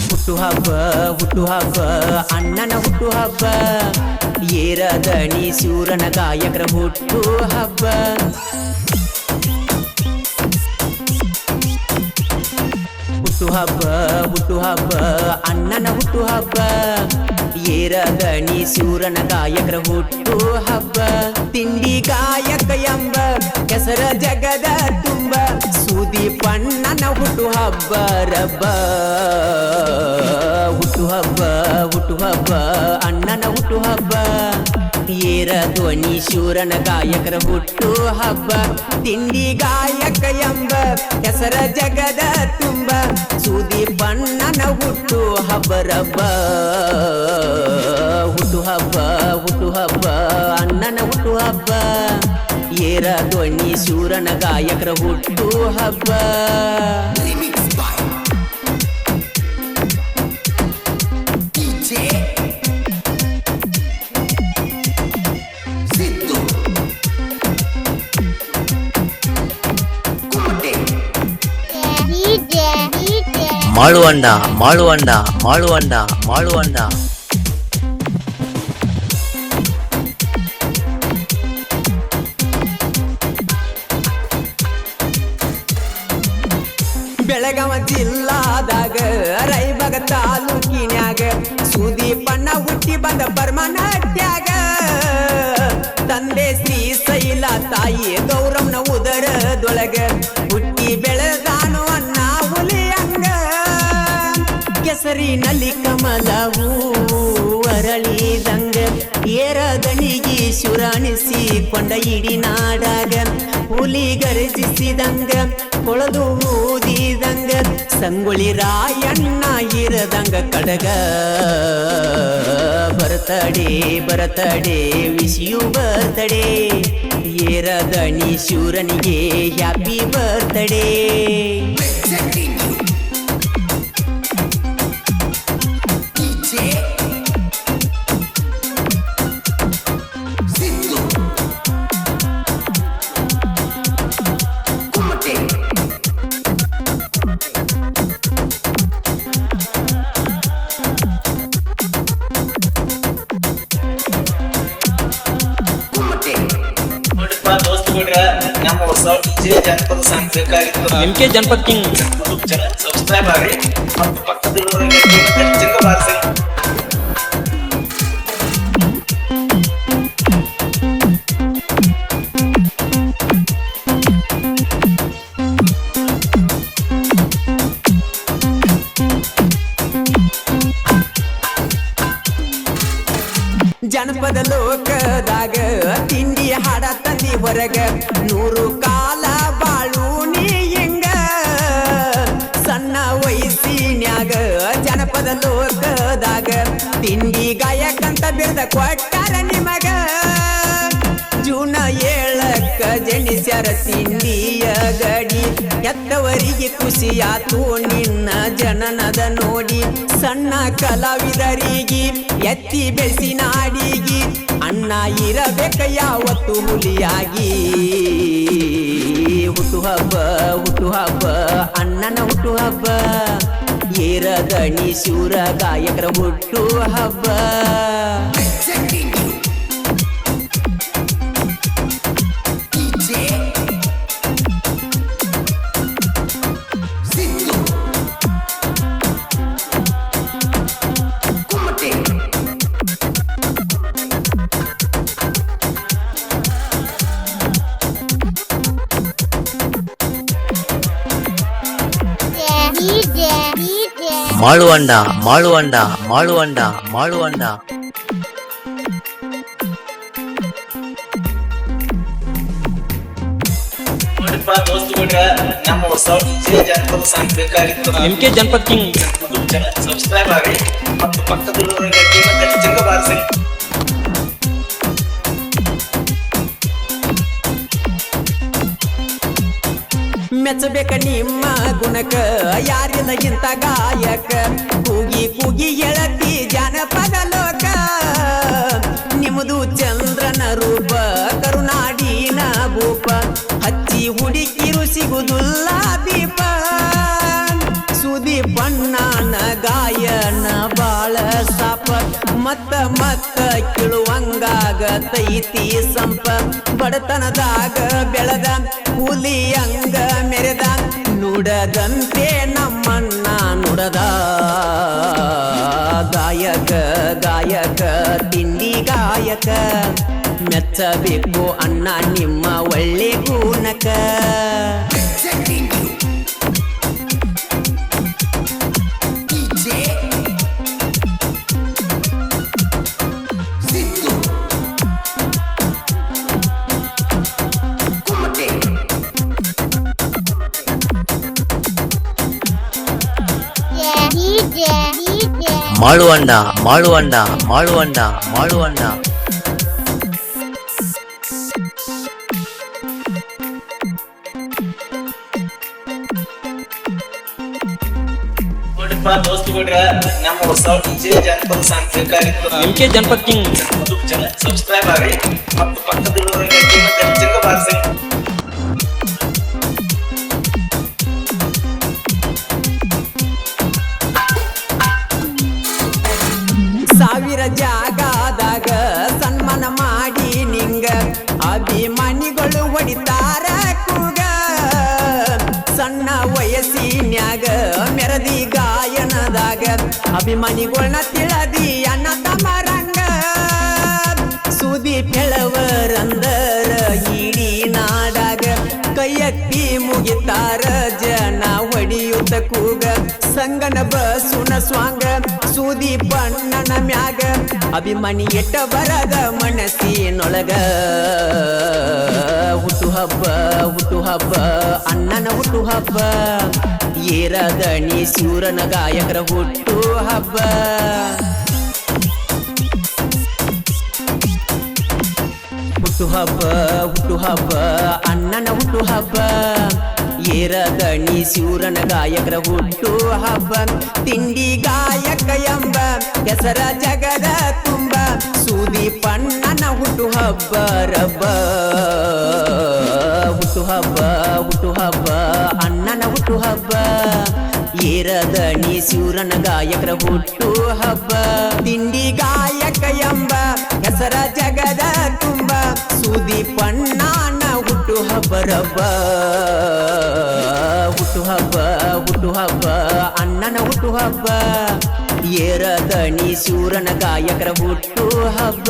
ಹುಟ್ಟುಹಬ್ಬ ಅಣ್ಣನ ಹುಟ್ಟುಹಬ್ಬ ಏರದಣಿ ಶೂರನ ಗಾಯಕರ ಹುಟ್ಟುಹಬ್ಬ ಹುಟ್ಟುಹಬ್ಬ ಅಣ್ಣನ ಹುಟ್ಟುಹಬ್ಬ ಏರದಣಿ ಶೂರನ ಗಾಯಕರ ಹುಟ್ಟುಹಬ್ಬ ತಿಂಡಿ ಗಾಯಕ ಎಂಬ ಹೆಸರ ಜಗದ ತುಂಬ ಸುದೀಪಣ್ಣನ ಹುಟ್ಟುಹಬ್ಬ ರಬ್ಬ ಹುಟ್ಟುಹಬ್ಬ ಅಣ್ಣನ ಹುಟ್ಟುಹಬ್ಬ ಏರಧ್ವನಿ ಶೂರನ ಗಾಯಕರ ಹುಟ್ಟುಹಬ್ಬ ತಿಂಡಿ ಗಾಯಕ ಎಂಬ ಹೆಸರ ಜಗದ ತುಂಬ ಸುದೀಪಣ್ಣನ ಹುಟ್ಟುಹಬ್ಬ ರಬ್ಬ ಹುಟ್ಟುಹಬ್ಬ ಅಣ್ಣನ ಹುಟ್ಟುಹಬ್ಬ ಏರಧ್ವನಿ ಶೂರನ ಗಾಯಕರ ಹುಟ್ಟುಹಬ್ಬ ಮಾಳುವಂಡ ಬೆಳಗಾವ ಜಿಲ್ಲಾದಾಗ ರೈಬಾಗ ತಾಲೂಕಿನ್ಯಾಗ ಸುದೀಪಣ್ಣ ಹುಟ್ಟಿ ಬಂದ ಪರಮನಾಟ್ಯಾಗ ತಂದೆ ಶ್ರೀಶೈಲ ತಾಯಿ ಗೌರಮ್ಮನ ಉದರದೊಳಗ ಹುಟ್ಟಿ ಬೆಳೆದಾನು ಅಣ್ಣ ಹುಲಿಯಂಗ ಕೆಸರಿನಲ್ಲಿ ಕಮಲ ಹೂ ಅರಳಿದಂಗ ಏರದಣಿಗಿ ಶುರಾಣಿಸಿಕೊಂಡ ಇಡಿ ನಾಡಾಗ ಹುಲಿ ಗರ್ಜಿಸಿದಂಗ ಕೊಳದು ಊದಿದಂಗ ಸಂಗೊಳ್ಳಿ ರಾಯಣ್ಣ ಇರದಂಗ ಕಡಗ ಬರ್ತಡೆ ವಿಶಿಯು ಬರ್ತಡೆ ಏರದಣಿ ಶೂರನಿಗೆ ಹ್ಯಾಪಿ ಬರ್ತಡೆ ಜನಪದ ಸಾಂಸ್ಕೃತಿಕ MK ಜನಪದ ಕಿಂಗ್ ಸಬ್ಸ್ಕ್ರೈಬ್ ಆಗಿ ಮತ್ತು ಪಕ್ಕದಲ್ಲಿರುವ ಚಿಕ್ಕ ಬಾರಿಸಿ ಜನಪದ ಲೋಕದಾಗ ತಿಂಡಿ ಹಾಡ ತಂದಿ ಹೊರಗ ನೂರು ಕಾಲ ಬಾಳು ನೀ ಹೆಂಗ ಸಣ್ಣ ವಯಸ್ಸಿನ್ಯಾಗ ಜನಪದ ಲೋಕದಾಗ ತಿಂಡಿ ಗಾಯಕಂತ ಬಿರ್ದ ಕೊಟ್ಟಾರ ನಿಮಗ ಜೂನ 7ಕ್ಕ ಜನಿಸ್ಯಾರ ತಿಂಡಿಯ ಗಡಿ ಎತ್ತವರಿಗೆ ಖುಷಿಯಾತು ನಿನ್ನ ಜನನದ ನೋಡಿ ಸಣ್ಣ ಕಲಾವಿದರಿಗೆ ಎತ್ತಿ ಬೆಳೆಸಿ ನಾಡಿಗಿ ಅಣ್ಣ ಇರಬೇಕ ಯಾವತ್ತು ಹುಲಿಯಾಗಿ ಹುಟ್ಟುಹಬ್ಬ ಅಣ್ಣನ ಹುಟ್ಟುಹಬ್ಬ ಏರದಣಿ ಶೂರ ಗಾಯಕರ ಹುಟ್ಟುಹಬ್ಬ ಮಾಳುವಂಡ ನಮ್ಮ ಹೊಸ ಜನಪದ ಸಾಂಸ್ಕೃತಿಕ MK ಜನಪದ ಕಿಂಗ್ ಸಬ್ಸ್ಕ್ರೈಬ್ ಆಗಿ ಮತ್ತು ಪಕ್ಕದಲ್ಲಿರುವ ಚಿಕ್ಕ ಬಾರಿಸಿ ಮೆಚ್ಚಬೇಕ ನಿಮ್ಮ ಗುಣಕ ಯಾರಿಲ್ಲ ಇಂತ ಗಾಯಕ ಕೂಗಿ ಎಳತಿ ಜಾನಪದ ಲೋಕ ನಿಮ್ಮದು ಚಂದ್ರನ ರೂಪ ಕರುನಾಡಿನ ಭೂಪ ಹಚ್ಚಿ ಹುಡುಕಿರು ಸಿಗುವುದಿಲ್ಲ ದೀಪ ಸುದೀಪಣ್ಣನ ಗಾಯ ಮತ್ತ ಕಿಳುವಂಗಾಗತೈತಿ ಸಂಪ ಬಡತನದಾಗ ಬೆಳೆದ ಹುಲಿ ಅಂಗ ಮೆರೆದ ನುಡದಂತೆ ನಮ್ಮನ್ನ ನುಡದ ಗಾಯಕ ತಿಂಡಿ ಗಾಯಕ ಮೆಚ್ಚಬೇಕು ಅಣ್ಣ ನಿಮ್ಮ ಒಳ್ಳೆ ಗುಣಕ ಮಾಳುವಂಡ ಮಾಳುವಂಡ ಮಾಳುವಂಡ ಮಾಳುವಂಡ ನೋಡ್ರಿಪ್ಪ ದೋಸ್ತುಗಳ್ರ ನಮ್ಮ ಹೊಸ ಡಿಜೆ ಜಾನಪದ ಸಾಂಗ್ ಬೇಕಾಗಿತ್ತು MK ಜನಪದ ಕಿಂಗ್ ಯೂಟ್ಯೂಬ್ ಚಾನಲ್ ಸಬ್ಸ್ಕ್ರೈಬ್ ಆಗಿ ಮತ್ತು ಪಕ್ಕದಲ್ಲಿರುವ ಗಂಟೆ ಮತ್ತೆ ಚಿಂಗ ಬಾರಿಸಿ ಸಾವಿರ ಜಾಗದಾಗ ಸನ್ಮಾನ ಮಾಡಿ ನಿಂಗ ಅಭಿಮಾನಿಗಳು ಹೊಡಿತಾರ ಕೂಗ ಸಣ್ಣ ವಯಸ್ಸಿನ್ಯಾಗ ಮೆರದಿ ಗಾಯನದಾಗ ಅಭಿಮಾನಿಗಳನ್ನ ತಿಳದಿ ಅನ್ನ ತಮರಂಗ ಸುದಿ ಬೆಳವರಂದರ ಇಡೀ ನಾಡಾಗ ಕೈಯತ್ತಿ ಮುಗಿತಾರ ಜನ ಹೊಡಿಯುತ್ತ ಕೂಗ ಸಂಗನ ಬಸುನ ಸ್ವಾಂಗ ಸೂದಿ ಬಣ್ಣನ ಮ್ಯಾಗ ಅಭಿಮಾನಿ ಎಟ್ಟ ಬರದ ಮನಸ್ಸಿನೊಳಗ ಹುಟ್ಟು ಹಬ್ಬ ಅಣ್ಣನ ಹುಟ್ಟು ಹಬ್ಬ ಏರದಣಿ ಸೂರನ ಗಾಯಕರ ಹುಟ್ಟು ಹಬ್ಬ ಹುಟ್ಟು ಹಬ್ಬ ಅಣ್ಣನ ಹುಟ್ಟು ಹಬ್ಬ ಏರದಣಿ ಸೂರನ ಗಾಯಕರ ಹುಟ್ಟು ಹಬ್ಬ ತಿಂಡಿ ಗಾಯಕ ಎಂಬ ಹೆಸರ ಜಗದ ತುಂಬ ಸೂದಿ ಪಣ್ಣನ ಹುಟ್ಟು ಹಬ್ಬ ರಬ್ಬ ಹುಟ್ಟು ಹಬ್ಬ ಅಣ್ಣನ ಹುಟ್ಟು ಹಬ್ಬ ಏರದಣಿ ಸೂರನ ಗಾಯಕರ ಹುಟ್ಟು ಹಬ್ಬ ತಿಂಡಿ ಗಾಯಕ ಎಂಬ ಹೆಸರ ಜಗದ ತುಂಬ ಸೂದಿ ಪಣ್ಣನ ಹುಟ್ಟು ಹಬ್ಬ ರಬ್ಬ ಹುಟ್ಟು ಹಬ್ಬ ಅಣ್ಣನ ಹುಟ್ಟು ಹಬ್ಬ ಏರದಣಿ ಸೂರನ ಗಾಯಕರ ಹುಟ್ಟು ಹಬ್ಬ